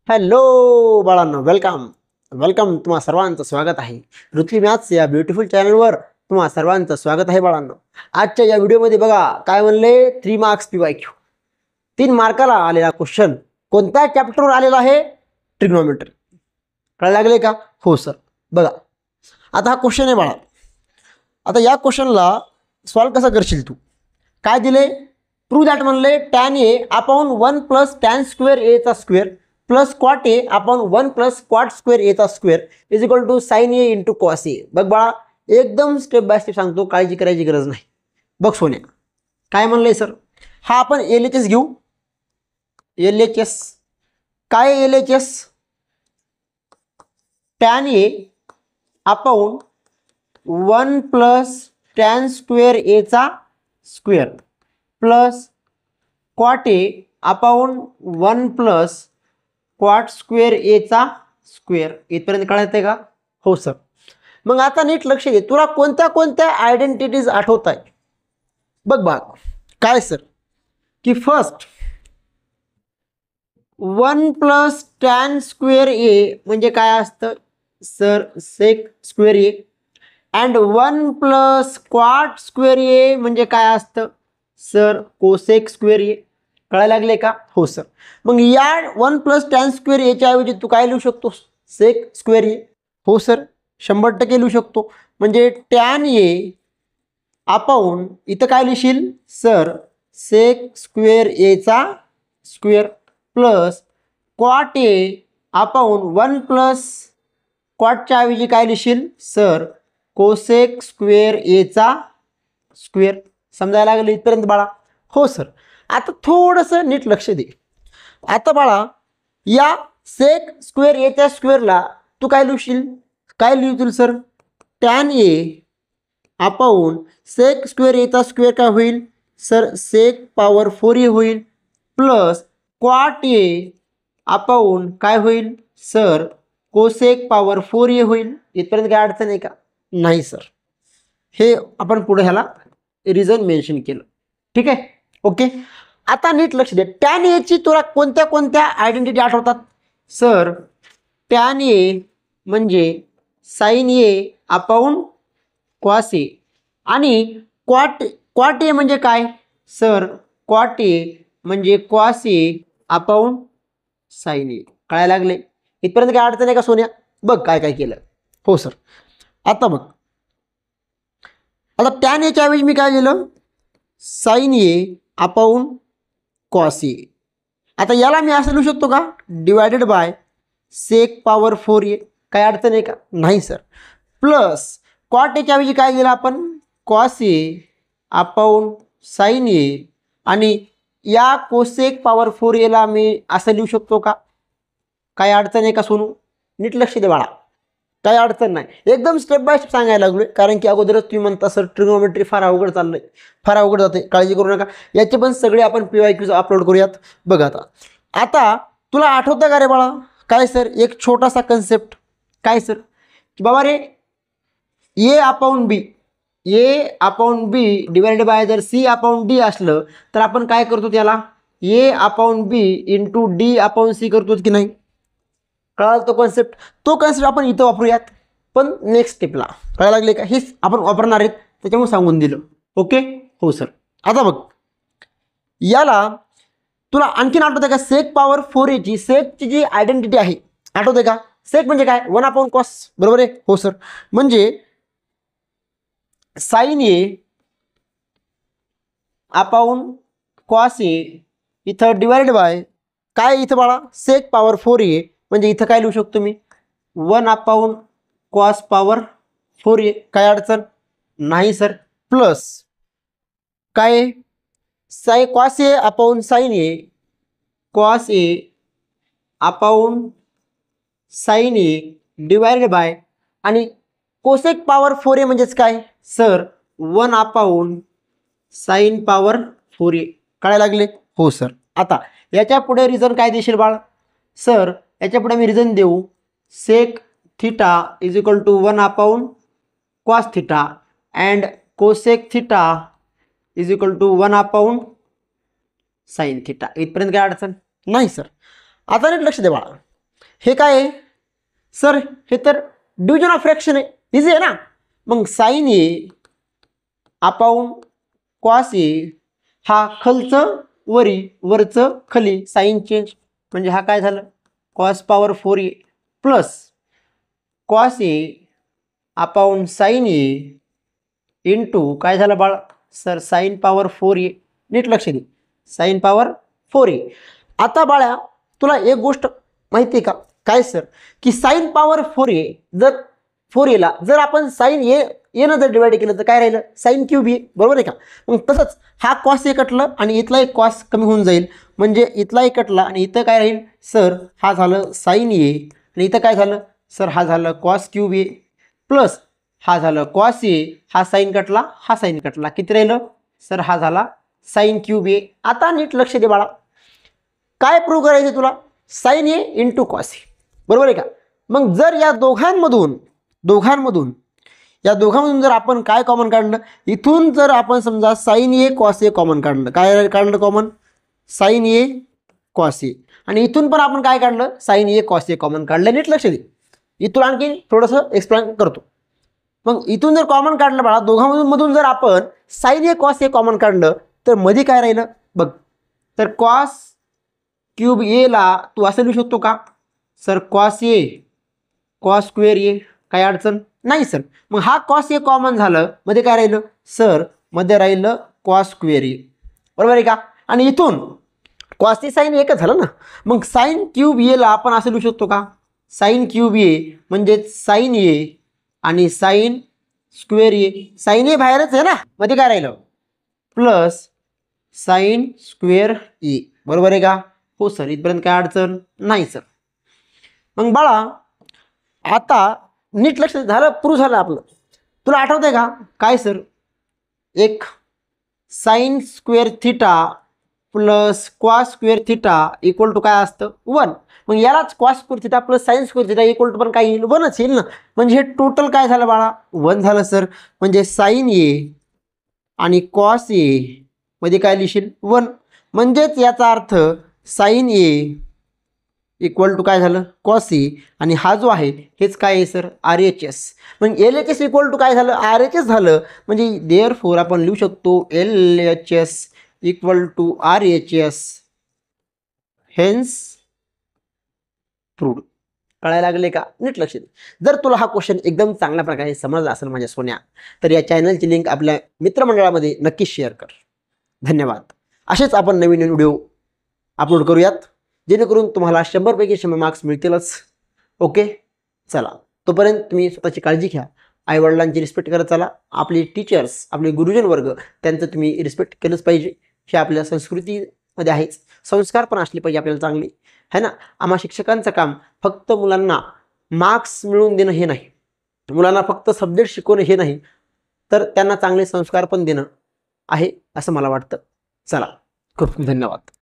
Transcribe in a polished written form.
Hello बाळांनो, welcome welcome. तुम्हा सर्वांचं स्वागत आहे ऋतवी मॅथ्स या ब्युटिफुल चॅनलवर. तुम्हा सर्वांचं स्वागत आहे बाळांनो. आजच्या या व्हिडिओमध्ये बघा काय म्हणले, 3 मार्क्स PYQ, 3 मार्काला आलेला क्वेश्चन कोणत्या चॅप्टरवर आलेला आहे? ट्रिग्नोमेट्री. कळायला लागले का? हो सर. बघा आता हा क्वेश्चन आहे बाळा. आता या क्वेश्चनला सॉल्व कसा करशील तू? काय दिले? प्रूव्ह दॅट म्हणले tan A upon 1 plus tan square A चा square plus cot A upon 1 plus cot square A चा square is equal to sin A into cos A. बघ बाळा, एकदम स्टेप बाय स्टेप सांगतो, काळजी करायची गरज नाही. बघ सोन्या, काय म्हणलंय सर? हा आपण LHS घेऊ. LHS काय? LHS tan A upon 1 plus tan square A चा square plus cot A upon 1 plus cot square A चा स्क्वेअर. इथपर्यंत कळतंय का? हो सर. मग आता नीट लक्ष दे, तुला कोणत्या कोणत्या आयडेंटिटीज आठवत आहे? बघ बाग काय सर, की first 1 plus tan square A म्हणजे काय असतं सर? Sec square A. And 1 plus cot square A म्हणजे काय असतं सर? Cosec square A. कळायला लागले का? हो सर. मग या 1 प्लस tan स्क्वेअर A च्या ऐवजी तू काय लिहू शकतोस? Sec square A. हो सर, 100% लिहू शकतो. म्हणजे tan A अपॉन इथं काय लिहिशील सर? सेक स्क्वेअर A चा square plus cot A upon 1 plus कॉटच्या ऐवजी काय लिहिशील सर? कोसेक स्क्वेअर A चा स्क्वेअर. समजायला लागलं इथपर्यंत बाळा? हो सर. आता थोडंसं नीट लक्ष दे. आता बाळा, या सेक स्क्वेअर A च्या स्क्वेअरला तू काय लिहशील? काय लिहिशील sir? tan A upon sec square A चा स्क्वेअर काय होईल सर? सेक पॉवर 4A होईल प्लस cot A अपॉन काय होईल सर? कोसेक पॉवर 4A होईल. इथपर्यंत काय अडचण आहे का? नाही सर. हे आपण पुढे ह्याला रिझन मेन्शन केलं. ठीक आहे, ओके. आता नीट लक्ष दे, tan A ची तुला कोणत्या कोणत्या आयडेंटिटी आठवतात सर? tan A म्हणजे sin A upon cos A आणि cot A म्हणजे काय सर? cot A म्हणजे cos A upon sin A. कळायला लागले इथपर्यंत? काय अडचण आहे का सोन्या? बघ काय काय केलं. हो सर. आता बघ, आता tan A च्या ऐवजी मी काय लिहिलं? sin A upon cos A. आता याला मी असं लिहू शकतो का? Divided by sec power 4A. काय अडचण आहे का? नाही सर. प्लस cot A च्या ऐवजी काय लिहिलं आपण? cos A upon sin A आणि या कोसेक पॉवर 4A ला मी असं लिहू शकतो का? काय अडचण आहे का सोनू? नीट लक्ष दे बाळा, काही अडचण नाही. एकदम स्टेप बाय स्टेप सांगायला लागलोय, कारण की अगोदरच तुम्ही म्हणता सर ट्रिग्नोमेट्री फार अवघड चाललंय, फार अवघड जाते. काळजी करू नका. याचे पण सगळे आपण PYQs अपलोड करूयात. बघा आता तुला आठवतं का रे बाळा? काय सर? एक छोटासा कन्सेप्ट. काय सर? की बाबा रे, A upon B divided by जर C अपॉन D असलं तर आपण काय करतो त्याला? A upon B into D upon C करतो की नाही? कळालं तो कॉन्सेप्ट? तो कॉन्सेप्ट आपण इथं वापरूयात, पण नेक्स्ट स्टेपला. कळायला लागले का? हेच आपण वापरणार आहेत, त्याच्यामुळे सांगून दिलं. ओके, हो सर. आता बघ, याला तुला आणखीन आठवतं का? सेक पॉवर 4A ची, सेकची जी आयडेंटिटी आहे आठवते का? सेक म्हणजे काय? 1 अपॉन कॉस. बरोबर आहे? हो सर. म्हणजे sin A upon cos A इथं डिवाइड बाय काय इथं बाळा? सेक पॉवर 4A. म्हणजे इथं काय लिहू शकतो मी? 1 अपॉन कॉस पॉवर 4A. काय अडचण नाही सर. प्लस काय? Cos A upon sine A, cos A upon sine A divided by आणि कोसेक पॉवर 4A म्हणजेच काय sir? 1 upon sign power 4A. कळायला लागले? हो सर. आता याच्या पुढे रिझन काय देशील बाळ सर? याच्या पुढे मी रिझन देऊ, sec theta is equal to 1 upon cos theta and cosec theta is equal to 1 upon sine theta. इथपर्यंत काय अडचण नाही सर. आता नीट लक्ष दे बाळा. हे काय आहे सर, हे तर डिव्हिजन ऑफ फ्रॅक्शन आहे, इझी आहे ना. मग sign A upon cos A, हा खालचं वरी वरचं खाली साइन चेंज, म्हणजे हा काय झालं cos power 4a plus cos A upon sine A into काय झालं बाळ सर साइन पॉवर 4a. नीट लक्ष दे, साइन पॉवर 4a. आता बाळा तुला एक गोष्ट माहिती आहे का काय सर, की साइन पॉवर 4a जर 4a जर आपण साइन एनं जर डिवाइड केलं तर काय राहिलं साइन क्यूब ए, बरोबर आहे का. मग तसंच हा कॉस ए कटलं आणि इथला एक कॉस कमी होऊन जाईल, म्हणजे इथला एक कटला आणि इथं काय राहील सर, हा झालं साइन ए आणि इथं काय झालं सर, हा झालं कॉस क्यूब ए प्लस हा झालं कॉस ए, हा साइन कटला हा साइन कटला, किती राहिलं सर, हा झाला साइन क्यूब ए. आता नीट लक्ष दे बाळा, काय प्रूव्ह करायचं तुला, sign A into cos A, बरोबर आहे का. मग जर या दोघांमधून जर आपण काय कॉमन काढलं, इथून जर आपण समजा sign A cos A common काढलं, काय काढलं common sign A cos A, आणि इथून पण आपण काय काढलं sign A cos A common काढलं. नीट लक्ष दे, इथून आणखी थोडंसं एक्सप्लेन करतो. मग इथून जर कॉमन काढलं बाळा, दोघांमधून जर आपण sign A cos A common काढलं तर मध्ये काय राहिलं बघ, तर कॉस क्यूब एला तू असं लिहू शकतो का sir, cos A cos square ए, काय अडचण नाही सर. मग हा कॉस ए कॉमन झालं, मध्ये काय राहिलं सर, मध्ये राहिलं कॉस स्क्वेअर ए, बरोबर आहे का. आणि इथून कॉस ए साइन एकच झालं ना, मग साइन क्यूब एला आपण असं लिहू शकतो का, साइन क्यूब ए म्हणजे साइन ए आणि साइन स्क्वेअर ए, साइन ए बाहेरच आहे ना, मध्ये काय राहिलं प्लस साइन स्क्वेअर ए, बरोबर आहे का. हो सर, इथपर्यंत काय अडचण नाही सर. मग बाळा आता नीट लक्ष झालं, प्रूव्ह झालं आपलं. तुला आठवतंय का काय सर, एक sine square theta plus cos square theta equal to काय असतं 1. मग यालाच cos square theta plus sine square theta equal to पण काय येईल 1च येईल ना. म्हणजे हे टोटल काय झालं बाळा 1 झालं सर. म्हणजे साइन ए आणि कॉस ए मध्ये काय लिहिशील 1, म्हणजेच याचा अर्थ साइन ए इक्वल टू काय झालं कॉस ए, आणि हा जो आहे हेच काय आहे सर RHS. मग LHS इक्वल टू काय झालं RHS झालं, म्हणजे देअरफॉर आपण लिहू शकतो LHS equal to RHS, hence proved. कळायला लागले का, नीट लक्ष दे. जर तुला हा क्वेश्चन एकदम चांगल्या प्रकारे समजला असेल माझ्या सोन्या, तर या चॅनलची लिंक आपल्या मित्रमंडळामध्ये नक्की शेअर कर. धन्यवाद. असेच आपण नवीन व्हिडिओ अपलोड करूयात, जेणेकरून तुम्हाला 100 पैकी 100 मार्क्स मिळतीलच. ओके, चला तोपर्यंत तुम्ही स्वतःची काळजी घ्या, आईवडिलांची रिस्पेक्ट करत चला. आपले टीचर्स, आपले गुरुजन वर्ग, त्यांचं तुम्ही रिस्पेक्ट केलंच पाहिजे. हे आपल्या संस्कृतीमध्ये आहेच. संस्कार पण असले पाहिजे आपल्याला चांगले, है ना. आम्हा शिक्षकांचं काम फक्त मुलांना मार्क्स मिळवून देणं हे नाही, मुलांना फक्त सब्जेक्ट शिकवणं हे नाही, तर त्यांना चांगले संस्कार पण देणं आहे असं मला वाटतं. चला, खूप धन्यवाद.